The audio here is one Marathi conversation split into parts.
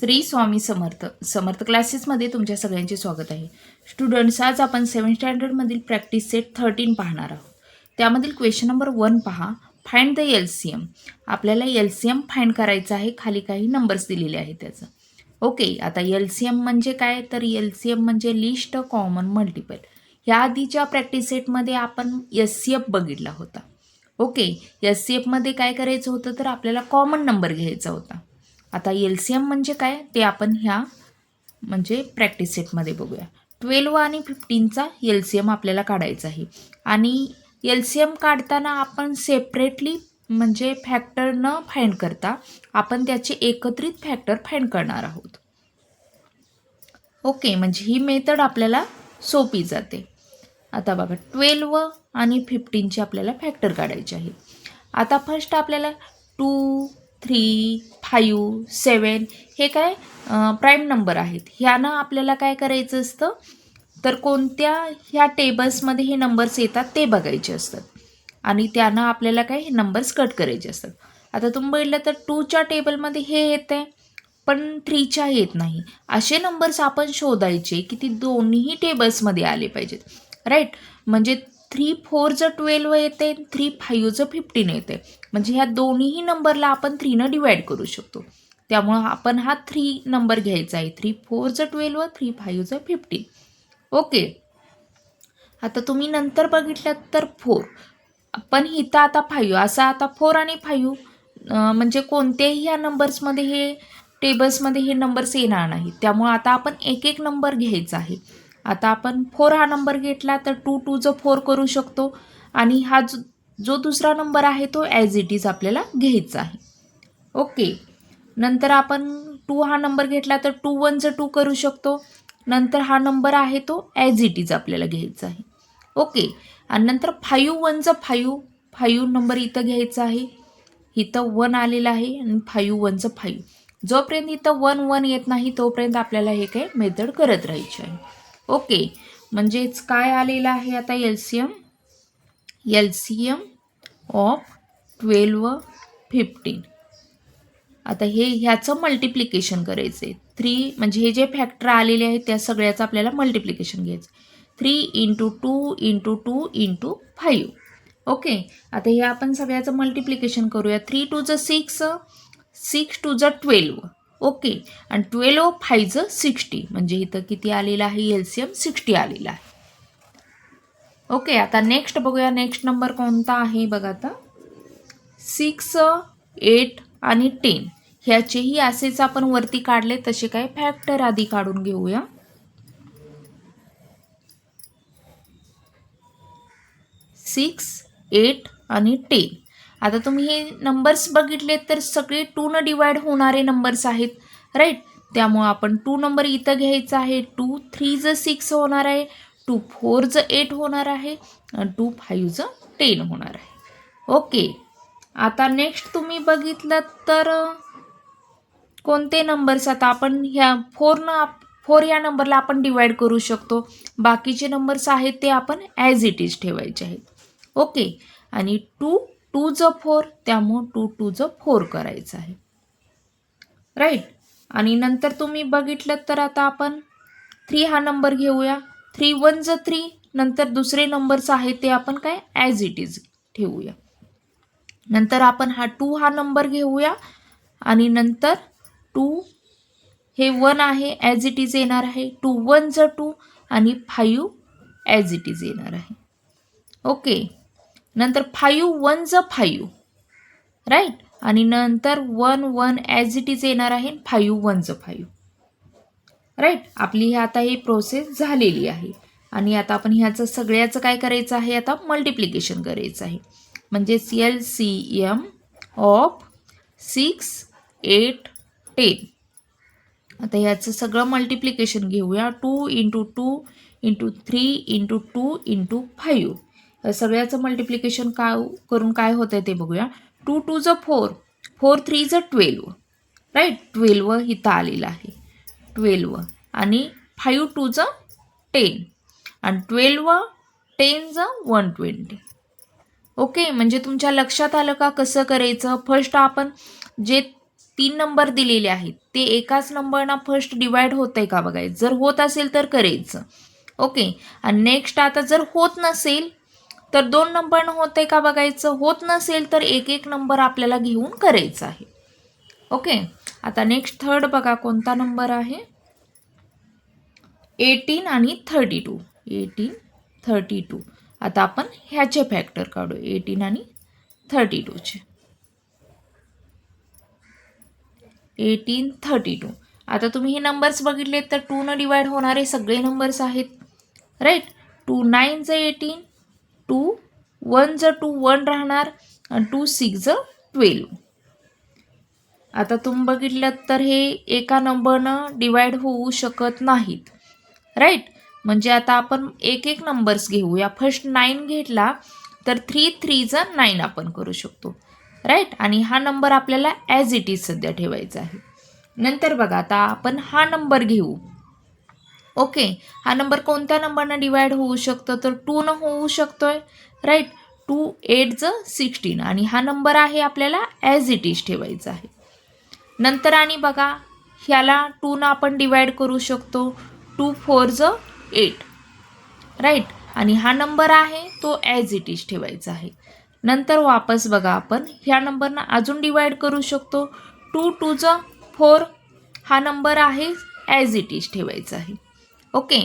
श्री स्वामी समर्थ समर्थ क्लासेसमध्ये तुमच्या सगळ्यांचे स्वागत आहे. स्टुडंट्स, आज आपण 7th स्टँडर्डमधील प्रॅक्टिस सेट 13 पाहणार आहोत. त्यामधील क्वेश्चन नंबर 1 पहा. Find the LCM. आपल्याला LCM फाइंड करायचं आहे. खाली काही नंबर्स दिलेले आहेत त्याचं. ओके, आता LCM म्हणजे काय? तर LCM म्हणजे लिस्ट कॉमन मल्टिपल. या आधीच्या प्रॅक्टिस सेटमध्ये आपण SCF बघितला होता. ओके, SCF मध्ये काय करायचं होतं तर आपल्याला कॉमन नंबर घ्यायचा होता. आता LCM म्हणजे काय ते आपण ह्या म्हणजे प्रॅक्टिस सेटमध्ये बघूया. 12 आणि 15चा LCM आपल्याला काढायचा आहे. आणि LCM काढताना आपण सेपरेटली म्हणजे फॅक्टर न फाइंड करता आपण त्याचे एकत्रित फॅक्टर फाइंड करणार आहोत. ओके, म्हणजे ही मेथड आपल्याला सोपी जाते. आता बघा, 12 आणि 15चे आपल्याला फॅक्टर काढायचे आहे. आता फर्स्ट आपल्याला 2, 3, 5, 7 हे काय प्राईम नंबर आहेत. ह्यानं आपल्याला काय करायचं असतं तर कोणत्या ह्या टेबल्समध्ये हे नंबर्स येतात ते बघायचे असतात. आणि त्यानं आपल्याला काय हे नंबर्स कट करायचे असतात. आता तुम्ही बघितलं तर 2च्या टेबलमध्ये हे येते पण 3च्या येत नाही. असे नंबर्स आपण शोधायचे की ती दोन्ही टेबल्समध्ये आले पाहिजेत. राईट, म्हणजे 3 4 12 येते, 3 5 15 येते. म्हणजे ह्या दोन्हीही नंबरला आपण 3 डिवाइड करू शकतो. त्यामुळं आपण हा 3 नंबर घ्यायचा आहे. 3 4 12, 3 5 15. ओके, आता तुम्ही नंतर बघितलं तर 4. पण इथं आता 5 असा आता 4 आणि 5 म्हणजे कोणत्याही ह्या नंबर्समध्ये हे टेबल्समध्ये हे नंबर्स येणार नाहीत. त्यामुळं आता आपण एक एक नंबर घ्यायचा आहे. आता आपण 4 हा नंबर घेतला तर 2 2 4 करू शकतो. आणि हा जो दुसरा नंबर आहे तो ॲज इट इज आपल्याला घ्यायचा आहे. ओके, नंतर आपण 2 हा नंबर घेतला तर 2 1 2 करू शकतो. नंतर हा नंबर आहे तो ॲज इट इज आपल्याला घ्यायचा आहे. ओके, आणि नंतर 5 1 5 5 नंबर इथं घ्यायचा आहे. इथं 1 आलेलं आहे आणि 5 1 5. जोपर्यंत इथं 1 1 येत नाही तोपर्यंत आपल्याला हे काय मेथड करत राहायची आहे. ओके, म्हणजेच काय आलेलं आहे आता LCM ऑफ 12 15. आता ह्याचं मल्टिप्लिकेशन करायचं आहे. 3 म्हणजे हे जे फॅक्टर आलेले आहेत त्या सगळ्याचं आपल्याला मल्टिप्लिकेशन घ्यायचं. 3 × 2 × 2 × 5. ओके, आता हे आपण सगळ्याचं मल्टिप्लिकेशन करूया. 3 2 6, 6 2 12. ओके, आणि 12 5 60. म्हणजे इथं किती आलेलं आहे LCM 60 आलेला आहे. ओके, आता नेक्स्ट बघूया. नेक्स्ट नंबर कोणता आहे बघा. आता 6 8 आणि 10 ह्याचेही असेच आपण वरती काढले तसे काय फॅक्टर आधी काढून घेऊया. 6 8 आणि 10. आता तुम्ही हे नंबर्स बघितले तर सगळे 2 न डिवाइड होणारे नंबर्स आहेत. राईट, त्यामुळं आपण 2 नंबर इथं घ्यायचा आहे. 2 3 6 होणार आहे, 2 4 8 होणार आहे, आणि 2 5 10 होणार आहे. ओके, आता नेक्स्ट तुम्ही बघितलं तर कोणते नंबर्स आता आपण ह्या 4 ह्या नंबरला आपण डिवाइड करू शकतो. बाकीचे नंबर्स आहेत ते आपण ॲज इट इज ठेवायचे आहेत. ओके, आणि 2 2 4 त्यामुळं 2 2 4 करायचं आहे. राईट, आणि नंतर तुम्ही बघितलं तर आता आपण 3 हा नंबर घेऊया. 3 1 3. नंतर दुसरे नंबर्स आहेत ते आपण काय ॲज इट इज ठेवूया. नंतर आपण हा 2 हा नंबर घेऊया. आणि नंतर 2 हे 1 आहे ॲज इट इज येणार आहे. 2 1 2 आणि 5 ॲज इट इज येणार आहे. ओके, नंतर 5 1 5. राईट, आणि नंतर 1 1 ॲज इट इज येणार आहे. 5 1 5. राईट, आपली ही आता ही प्रोसेस झालेली आहे. आणि आता आपण ह्याचं सगळ्याचं काय करायचं आहे आता मल्टिप्लिकेशन करायचं आहे. म्हणजेच LCM ऑफ 6 8 10. आता ह्याचं सगळं मल्टिप्लिकेशन घेऊया. 2 × 2 × 3 × 2 × 5. या सगळ्याचं मल्टिप्लिकेशन करून काय होतं ते बघूया. 2 2 4, 4 3 12. राईट, 12 इथं आलेलं आहे. 12 आणि 5 2 10, आणि 12 10 120. ओके, म्हणजे तुमच्या लक्षात आलं का कसं करायचं. फर्स्ट आपण जे 3 नंबर दिलेले आहेत ते एकाच नंबरना फर्स्ट डिवाइड होतंय का बघायचं. जर होत असेल तर करायचं. ओके. आणि नेक्स्ट आता जर होत नसेल तर 2 नंबरनं होतंय का बघायचं. होत नसेल तर एक एक नंबर आपल्याला घेऊन करायचं आहे. ओके. आता नेक्स्ट थर्ड बघा कोणता नंबर आहे. 18 आणि 32. 18, 32. आता आपण ह्याचे फॅक्टर काढू 18 आणि 32चे. 18, 32. आता तुम्ही हे नंबर्स बघितले तर 2 डिवाइड होणारे सगळे नंबर्स आहेत. राईट. 2 9 18, 2 1 2 1 राहणार आणि 2 6 12. आता तुम्ही बघितलं तर हे एका नंबरनं डिवाइड होऊ शकत नाहीत. राईट. म्हणजे आता आपण एक एक नंबर्स घेऊया. फर्स्ट 9 घेतला तर 3 3 9 आपण करू शकतो. राईट. आणि हा नंबर आपल्याला ॲज इट इज सध्या ठेवायचा आहे. नंतर बघा आता आपण हा नंबर घेऊ. ओके. हा नंबर कोणत्या नंबरनं डिवाइड होऊ शकतो तर 2नं होऊ शकतोय. राईट. 2 8 16 आणि हा नंबर आहे आपल्याला ॲज इट इज ठेवायचा आहे. नंतर आणि बघा ह्याला 2नं आपण डिवाइड करू शकतो. 2 4 8. राईट. आणि हा नंबर आहे तो ॲज इट इज ठेवायचा आहे. नंतर वापस बघा आपण ह्या नंबरनं अजून डिवाइड करू शकतो. 2 2 4. हा नंबर आहे ॲज इट इज ठेवायचा आहे. ओके.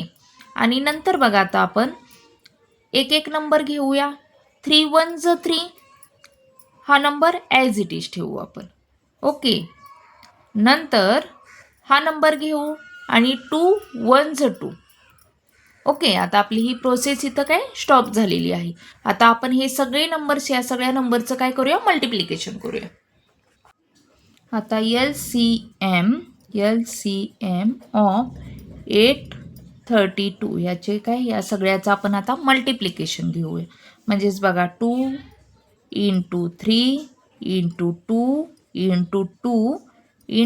आणि नंतर बघा आता आपण एक एक नंबर घेऊया. 3 1 3. हा नंबर ॲज इट इज ठेवू आपण. ओके. नंतर हा नंबर घेऊ आणि 2 1 2. ओके. आता आपली ही प्रोसेस इथं काय स्टॉप झालेली आहे. आता आपण हे सगळे नंबर्स या सगळ्या नंबरचं काय करूया मल्टिप्लिकेशन करूया. आता LCM ऑफ 832 याचे काय या सगळ्याचं आपण आता मल्टिप्लिकेशन घेऊया. म्हणजेच बघा 2 × 3 × 2 × 2 ×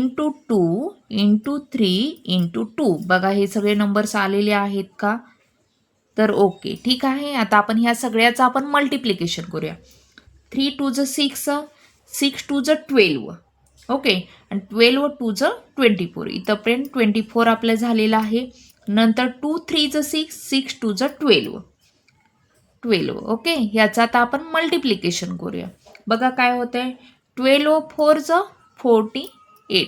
2 × 3 × 2. बघा हे सगळे नंबर्स आलेले आहेत का. तर ओके ठीक आहे. आता आपण ह्या सगळ्याचं आपण मल्टिप्लिकेशन करूया. 3 2 6, 6 2 12. ओके. आणि 12 2 24. इथंपर्यंत 24 आपलं झालेलं आहे. नंतर 2 3 6, 6 2 12. 12. ओके. ह्याचं आता आपण मल्टिप्लिकेशन करूया. बघा काय होतंय. 12 4 48.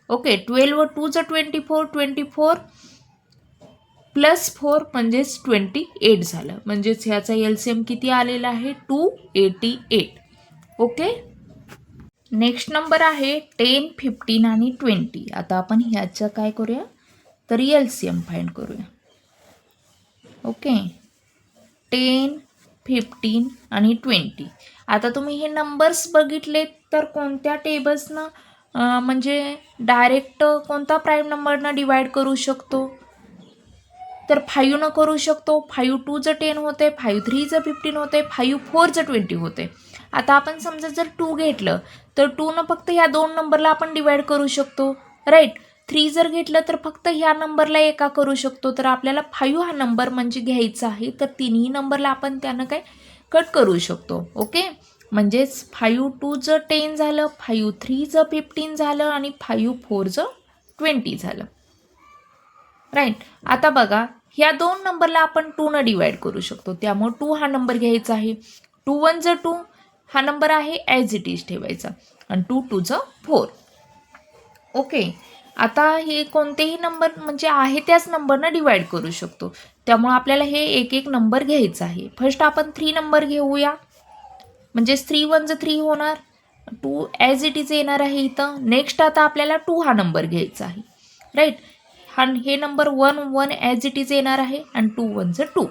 ओके. 12 2 24, 24 प्लस 4 म्हणजेच 28 झालं. म्हणजेच ह्याचा LCM किती आलेला आहे 288. ओके. नेक्स्ट नंबर आहे 10 15 आणि 20. आता आपण ह्याचं काय करूया तर LCM फाइंड करूया. ओके. 10 15 आणि 20. आता तुम्ही हे नंबर्स बघितले तर कोणत्या टेबल्सनं म्हणजे डायरेक्ट कोणता प्राईम नंबरनं डिवाइड करू शकतो तर 5नं करू शकतो. 5 2 10 होते, 5 3 15 होते, 5 4 20 होते. आता आपण समजा जर 2 घेतलं तर 2नं फक्त ह्या 2 नंबरला आपण डिवाइड करू शकतो. राईट. 3 जर घेतलं तर फक्त ह्या नंबरला एका करू शकतो. तर आपल्याला 5 हा नंबर म्हणजे घ्यायचा आहे. तर तिन्ही नंबरला आपण त्यानं काय कट करू शकतो. ओके. म्हणजेच 5 2 10 झालं, 5 3 15 झालं आणि 5 4 20 झालं. राईट. आता बघा ह्या 2 नंबरला आपण 2नं डिवाइड करू शकतो. त्यामुळे 2 हा नंबर घ्यायचा आहे. 2 1 2 हा नंबर आहे ॲज इट इज ठेवायचा आणि 2 2 4. ओके. आता हे कोणतेही नंबर म्हणजे आहे त्याच नंबरनं डिवाइड करू शकतो. त्यामुळे आपल्याला हे एक एक नंबर घ्यायचा आहे. फर्स्ट आपण 3 नंबर घेऊया. म्हणजेच 3 1 3 होणार. 2 ॲज इट इज येणार आहे इथं. नेक्स्ट आता आपल्याला 2 हा नंबर घ्यायचा आहे. राईट. हे नंबर 1 1 ॲज इट इज येणार आहे आणि 2 1 2.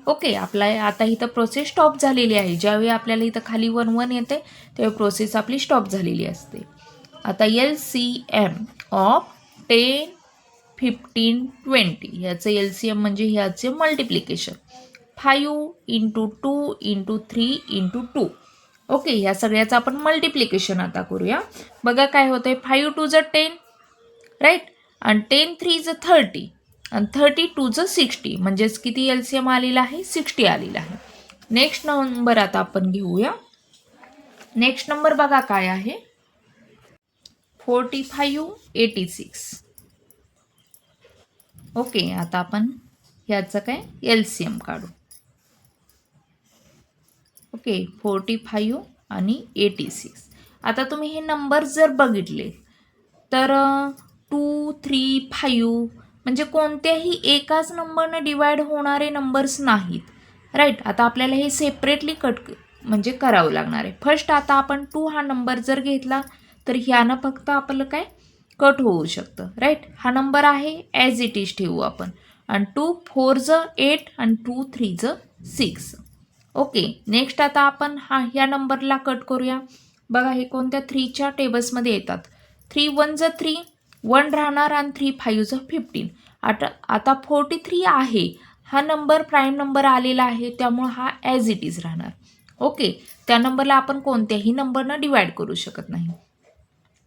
ओके. आपला आता इथं प्रोसेस स्टॉप झालेली आहे. ज्यावेळी आपल्याला इथं खाली 1 1 येते तेव्हा प्रोसेस आपली स्टॉप झालेली असते. आता LCM ऑफ 10 15 20 ह्याचं LCM म्हणजे ह्याचे मल्टिप्लिकेशन 5 × 2 × 3 × 2. ओके. ह्या सगळ्याचं आपण मल्टिप्लिकेशन आता करूया. बघा काय होतंय. 5 2 10. राईट. आणि 10 3 30 आणि 32 60. म्हणजेच किती LCM आलेला आहे 60 आलेला आहे. नेक्स्ट नंबर आता आपण घेऊया. नेक्स्ट नंबर बघा काय आहे 45 86. ओके, आता आपण ह्याचं काय LCM काढू. ओके, 45 आणि 86. आता तुम्ही हे नंबर्स जर बघितले तर 2 3 5 म्हणजे कोणत्याही एकाच नंबरनं डिवाइड होणारे नंबर्स नाहीत. राईट. आता आपल्याला हे सेपरेटली म्हणजे करावं लागणार आहे. फर्स्ट आता आपण 2 हा नंबर जर घेतला तर ह्यानं फक्त आपलं काय कट होऊ शकतं. राईट. हा नंबर आहे ॲज इट इज ठेवू आपण. आणि 2 4 8 आणि 2 3 6. ओके, नेक्स्ट आता आपण ह्या नंबरला कट करूया. बघा, हे कोणत्या 3च्या टेबल्समध्ये येतात. 3 1 3 1 राहणार आणि 3 5 15. आता 43 आहे. हा नंबर प्राईम नंबर आलेला आहे, त्यामुळं हा ॲज इट इज राहणार. ओके, त्या नंबरला आपण कोणत्याही नंबरनं डिवाइड करू शकत नाही.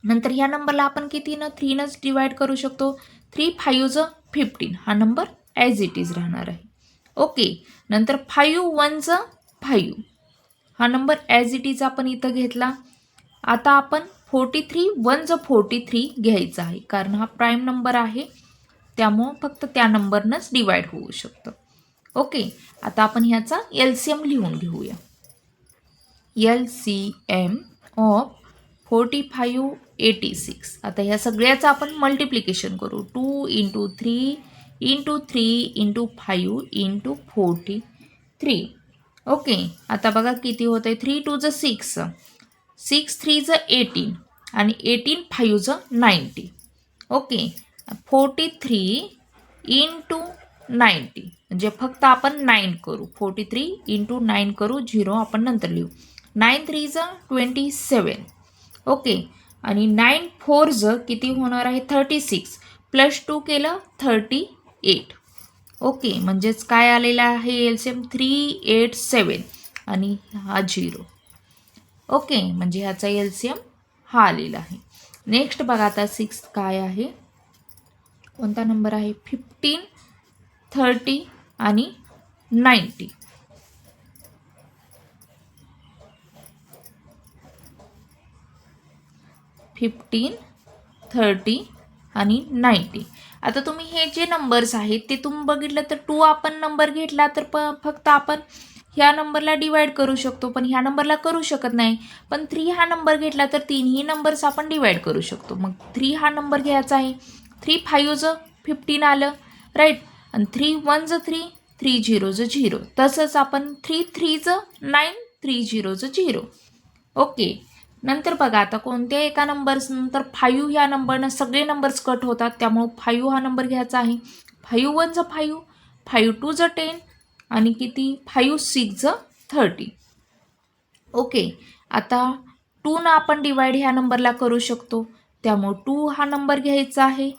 नंतर ह्या नंबरला आपण कितीनं 3नंच डिवाइड करू शकतो. 3 5 15. हा नंबर ॲज इट इज राहणार आहे. ओके, नंतर 5 1 5. हा नंबर ॲज इट इज आपण इथं घेतला. आता आपण 43 1 43 घ्यायचा आहे, कारण हा प्राईम नंबर आहे, त्यामुळं फक्त त्या नंबरनंच डिवाइड होऊ शकतं. ओके, आता आपण ह्याचा LCM लिहून घेऊया. LCM of 45 86. आता ह्या सगळ्याचं आपण मल्टिप्लिकेशन करू. 2 × 3 × 3 × 5 × 43. ओके, आता बघा किती होतं आहे. 3 2 6 6 3 18 आणि 18 5 90. ओके, 43 × 90 म्हणजे फक्त आपण 9 करू. 43 × 9 करू. 0 आपण नंतर लिहू. 9 3 27. ओके, आणि 9 4 किती होणार आहे 36. +2 केलं 38. ओके, म्हणजेच काय आलेलं आहे LCM 387 आणि हा 0. ओके, म्हणजे ह्याचा LCM हा आलेला आहे. नेक्स्ट बघा, आता 6 काय आहे, कोणता नंबर आहे 15 30 आणि 90. फिफ्टीन 30 आणि 90. आता तुम्ही हे जे नंबर्स आहेत ते तुम्ही बघितलं तर 2 आपण नंबर घेतला तर फक्त आपण ह्या नंबरला डिवाइड करू शकतो, पण ह्या नंबरला करू शकत नाही. पण 3 हा नंबर घेतला तर 3ही नंबर्स आपण डिवाइड करू शकतो. मग 3 हा नंबर घ्यायचा आहे. 3 5 15 आलं. राईट. आणि 3 1 3 3 0 0. तसंच आपण 3 3 9 3 0 0. ओके, नंतर बघा, आता कोणत्या एका नंबर्स नंतर 5 ह्या नंबरनं सगळे नंबर्स कट होतात, त्यामुळं 5 हा नंबर घ्यायचा आहे. 5 1 5 5 2 10 आणि किती 5 6 30. ओके, आता 2 आपण डिवाइड ह्या नंबरला करू शकतो, त्यामुळं 2 हा नंबर घ्यायचा आहे.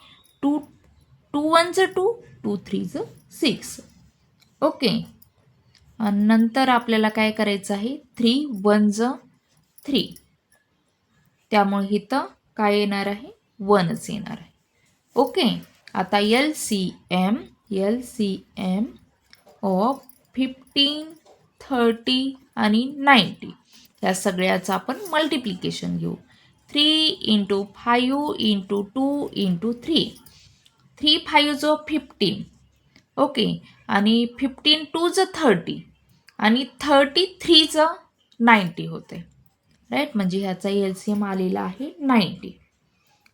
2 2 1 2 2 3 6. ओके, आणि नंतर आपल्याला काय करायचं आहे 3 1 3. त्यामुळे इथं काय येणार आहे 1च येणार आहे. ओके, आता LCM ऑफ 15 30 आणि 90 या सगळ्याचं आपण मल्टिप्लिकेशन घेऊ. 3 × 5 × 2 × 3. 3 5 15. ओके, आणि 15 2 30 आणि 33 90 होते. राईट, म्हणजे ह्याचा LCM आलेला आहे 90.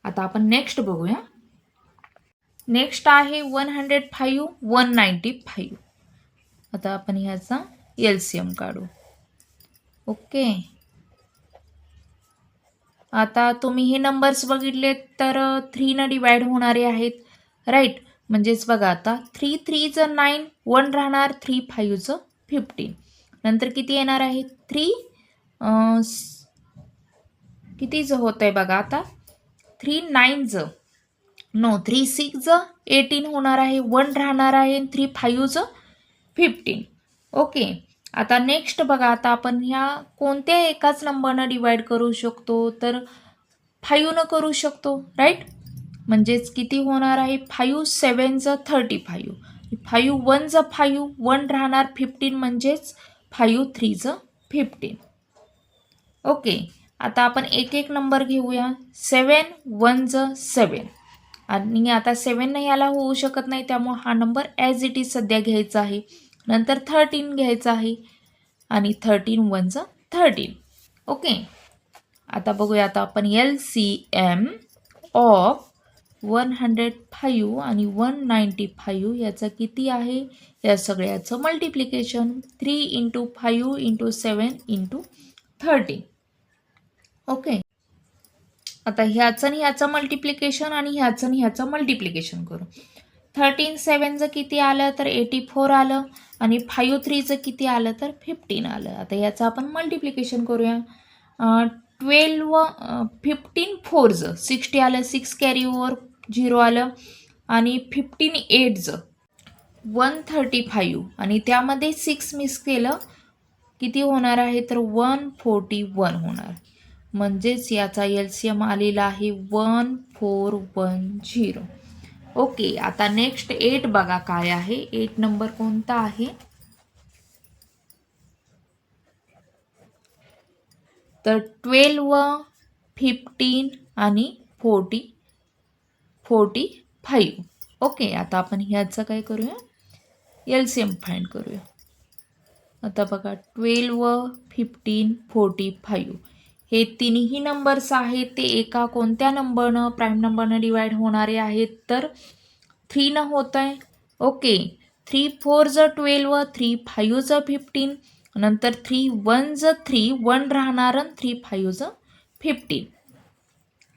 आता आपण नेक्स्ट बघूया. नेक्स्ट आहे 105 195. आता आपण ह्याचा LCM काढू. ओके, आता तुम्ही हे नंबर्स बघितले तर 3 डिवाइड होणारे आहेत. राईट, म्हणजेच बघा, आता 3 3 9 1 राहणार. 3 5 15. नंतर किती येणार आहे 3 कितीचं होतं आहे बघा, आता 3 9 3 6 18 होणार आहे. 1 राहणार आहे. 3 5 15. ओके, आता नेक्स्ट बघा, आता आपण ह्या कोणत्या एकाच नंबरनं डिवाइड करू शकतो तर 5नं करू शकतो. राईट, म्हणजेच किती होणार आहे 5 7 35. 5 1 5 1 राहणार. 15 म्हणजेच 5 3 15. ओके, आता आपण एक एक नंबर घेऊया. 7 1 7 आणि आता 7 नाही याला होऊ शकत नाही, त्यामुळे हा नंबर ॲज इट इज सध्या घ्यायचा आहे. नंतर 13 घ्यायचा आहे आणि 13 1 13. ओके, आता बघूया. आता आपण LCM ऑफ 105 आणि 195 याचा किती आहे, या सगळ्याचं मल्टिप्लिकेशन. 3 × 5 × 7 × 13. ओके, आता ह्याचं आणि ह्याचं मल्टिप्लिकेशन आणि ह्याचं आणि ह्याचं मल्टिप्लिकेशन करू. 13 7चं किती आलं तर 84 आलं आणि 5 3चं किती आलं तर 15 आलं. आता याचं आपण मल्टिप्लिकेशन करूया. 15 4चं 60 आलं, 6 कॅरी ओव्हर 0 आलं आणि 15 8चं 135 आणि त्यामध्ये 6 मिस केलं, किती होणार आहे तर 141 होणार. म्हणजेच याचा LCM आलेला आहे 1410. ओके, आता नेक्स्ट 8 बघा काय आहे. 8 नंबर कोणता आहे तर 12 15 आणि 45. ओके, आता आपण ह्याचं काय करूया, LCM फाइंड करूया. आता बघा 12 15 45 हे तिन्ही नंबर्स आहेत ते एका कोणत्या नंबरनं, प्राईम नंबरनं डिवाइड होणारे आहेत तर 3नं होत आहे. ओके, 3 4चं 12, 3 5चं 15, नंतर 3 1चं 3 1 राहणार आणि 3 5चं 15.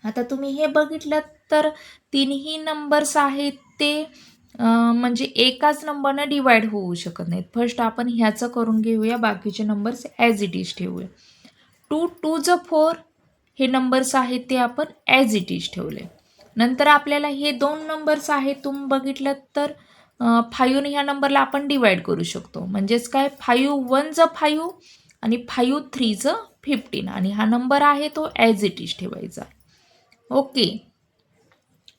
आता तुम्ही हे बघितलं तर तिन्ही नंबर्स आहेत ते म्हणजे एकाच नंबरनं डिवाइड होऊ शकत नाहीत. फर्स्ट आपण ह्याचं करून घेऊया, बाकीचे नंबर्स ॲज इट इज ठेवूया. 2 2चं 4 हे नंबर्स आहेत ते आपण ॲज इट इज ठेवले. नंतर आपल्याला हे दोन नंबर्स आहेत तुम्ही बघितलं तर 5ने ह्या नंबरला आपण डिवाइड करू शकतो. म्हणजेच काय 5 1चं 5 आणि 5 3चं 15 आणि हा नंबर आहे तो ॲज इट इज ठेवायचा. ओके,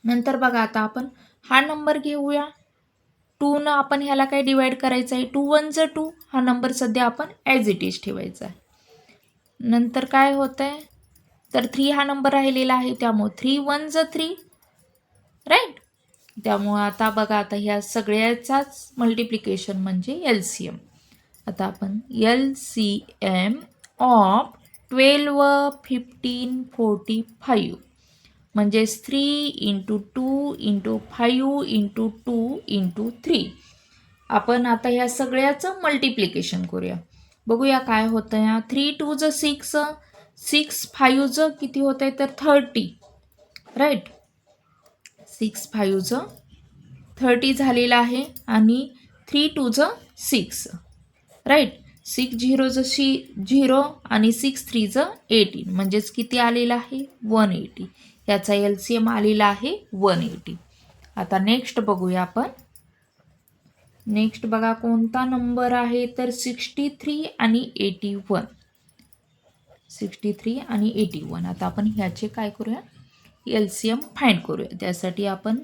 नंतर बघा आता आपण हा नंबर घेऊया. 2नं आपण ह्याला काय डिवाइड करायचं आहे, 2 1चं 2 हा नंबर सध्या आपण ॲज इट इज ठेवायचा आहे. नंतर काय होतं आहे तर 3 हा नंबर राहिलेला आहे, त्यामुळे 3 1चं 3 राईट. त्यामुळं आता बघा, आता ह्या सगळ्याचाच मल्टिप्लिकेशन म्हणजे LCM. आता आपण LCM ऑफ 12 15 45 म्हणजेच 3 × 2 × 5 × 2 × 3. आपण आता ह्या सगळ्याचं मल्टिप्लिकेशन करूया. बघूया काय होतं या. 3 2चं 6, 6 5चं किती होतं आहे तर 30 राईट. 6 5चं 30 झालेलं आहे आणि 3 2चं 6 राईट. 6 0चं 0 आणि 6 3चं 18 म्हणजेच किती आलेलं आहे 180. याचा LCM आलेला आहे 180. आता नेक्स्ट बघूया आपण. नेक्स्ट बघा कोणता नंबर आहे तर 63 आणि 81. 63 आणि 81. आता आपण ह्याचे काय करूया LCM फाइंड करूया. त्यासाठी आपण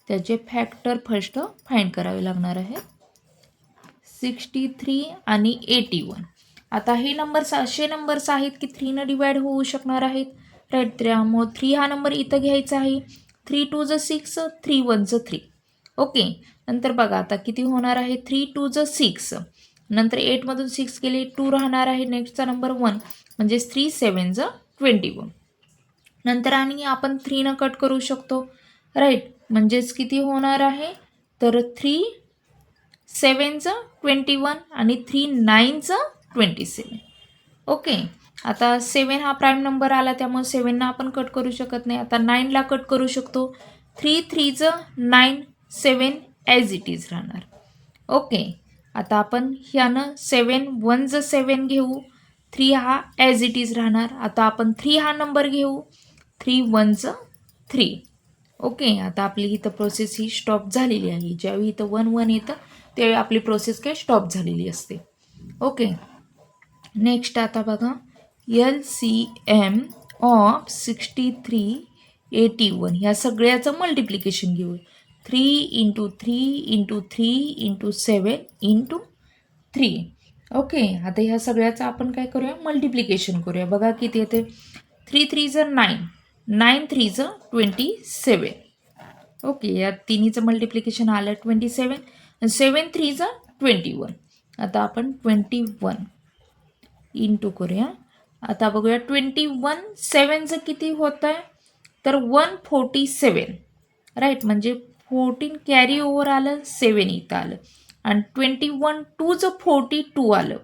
त्याचे फॅक्टर फर्स्ट फाइंड करावे लागणार आहे. 63 आणि 81. आता हे नंबर्स असे नंबर्स आहेत की 3नं डिवाइड होऊ शकणार आहेत राईट. त्यामुळे 3 हा नंबर इथं घ्यायचा आहे. 3 2चं 6, 3 1चं 3. ओके, नंतर बघा आता किती होणार आहे 3 2चं 6, नंतर 8मधून 6 गेले 2 राहणार आहे. नेक्स्टचा नंबर 1 म्हणजेच 3 7चं 21. नंतर आणि आपण 3नं कट करू शकतो राईट. म्हणजेच किती होणार आहे तर 3 7चं 21 आणि 3 9चं 27. ओके, आता 7 हा प्राईम नंबर आला त्यामुळे 7नं आपण कट करू शकत नाही. आता 9ला कट करू शकतो. 3 3चं 9 7 ॲज इट इज राहणार. ओके, आता आपण ह्यानं 7 1चं 7 घेऊ. 3 हा ॲज इट इज राहणार. आता आपण 3 हा नंबर घेऊ. 3 1चं 3. ओके, आता आपली इथं प्रोसेस ही स्टॉप झालेली आहे. ज्यावेळी इथं 1 1 येतं त्यावेळी आपली प्रोसेस काय स्टॉप झालेली असते. ओके, नेक्स्ट आता बघा LCM ऑफ 63 81 ह्या सगळ्याचं मल्टिप्लिकेशन घेऊ. 3 × 3 × 3 × 7 × 3. ओके, आता ह्या सगळ्याचं आपण काय करूया मल्टिप्लिकेशन करूया. बघा किती येते 3 3 ज 9, 9 3 ज 27. ओके, या तिन्हीचं मल्टिप्लिकेशन आलं 27, 7 3 ज 21. आता आपण 21 इंटू करूया. आता बघूया 21 7चं किती होतं आहे, तर 147. राईट, म्हणजे 14 कॅरी ओव्हर आलं, 7 इथं आलं. आणि 21 2चं 42 आलं.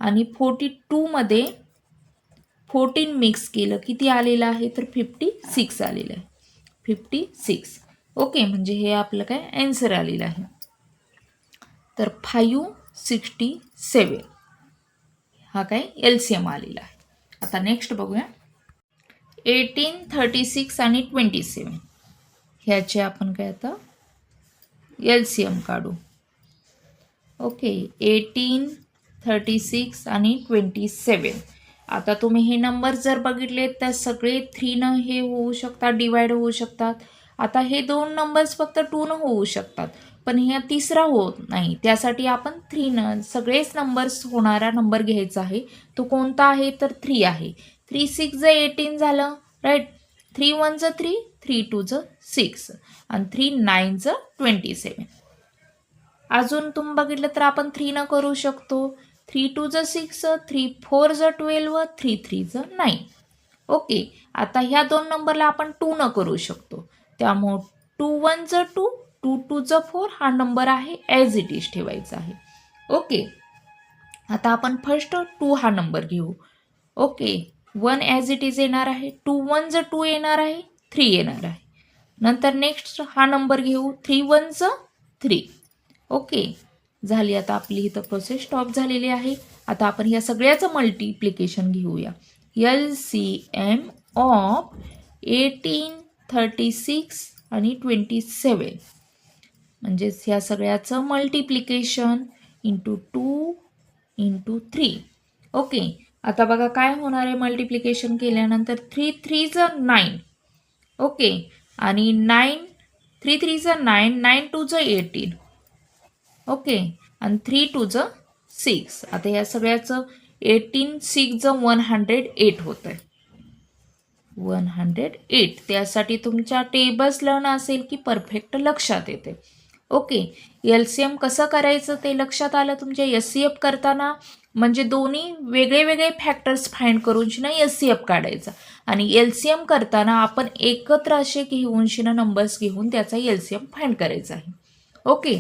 आणि 42मध्ये 14 मिक्स केलं, किती आलेलं आहे, तर 56 आलेलं आहे. 56. ओके, म्हणजे हे आपलं काय ॲन्सर आलेलं आहे. तर 567 हा काय LCM आलेला आहे. आता नेक्स्ट बघूया 18 36 आणि 27 ह्याचे आपण काय आता LCM काढू. ओके, 18 36 आणि 27. आता तुम्ही हे नंबर जर बघितले तर सगळे 3 हे होऊ शकतात, डिवाइड होऊ शकतात. आता हे 2 नंबर्स फक्त 2 होऊ शकतात, पण हे तिसरा होत नाही. त्यासाठी आपण 3 सगळेच नंबर्स होणारा नंबर घ्यायचा आहे. तो कोणता आहे, तर 3 आहे. 3 6 ज 18 झालं, राईट. 3 1 ज 3, 3 2 ज 6 आणि 3 9 ज 27. अजून तुम्ही बघितलं तर आपण 3 करू शकतो. 3 2 ज 6, 3 4 ज 12, 3 3 ज 9. ओके, आता ह्या 2 नंबरला आपण 2 करू शकतो. त्यामुळं 2 1 ज 2, 2 2 ज 4 हा नंबर आहे ॲज इट इज ठेवायचा आहे. ओके, आता आपण फर्स्ट 2 हा नंबर घेऊ. ओके, 1 ॲज इट इज येणार आहे. 2 1 ज 2 येणार आहे, 3 येणार आहे. नंतर नेक्स्ट हा नंबर घेऊ. 3 1 ज 3. ओके, झाली. आता आपली इथं प्रोसेस स्टॉप झालेली आहे. आता आपण या सगळ्याचं मल्टिप्लिकेशन घेऊया. LCM ऑफ 18 36 आणि 27 म्हणजेच ह्या सगळ्याचं मल्टिप्लिकेशन इंटू 2 इंटू 3. ओके, आता बघा काय होणार आहे मल्टिप्लिकेशन केल्यानंतर. 3 3 ज 9. ओके, आणि 9 3 3 ज 9, 9 2 ज 18. ओके, आणि 3 2 ज 6. आता या सगळ्याचं 18 6 ज 108 होतं आहे. 108. त्यासाठी तुमच्या टेबल्स लर्न असेल की परफेक्ट लक्षात येते. ओके, LCM कसं करायचं ते लक्षात आलं तुमच्या. SCF करताना म्हणजे दोन्ही वेगळे वेगळे फॅक्टर्स फाइंड करून शिना SCF काढायचा. आणि LCM करताना आपण एकत्र असे घेऊन शिना नंबर्स घेऊन त्याचा LCM फाइंड करायचा आहे. ओके,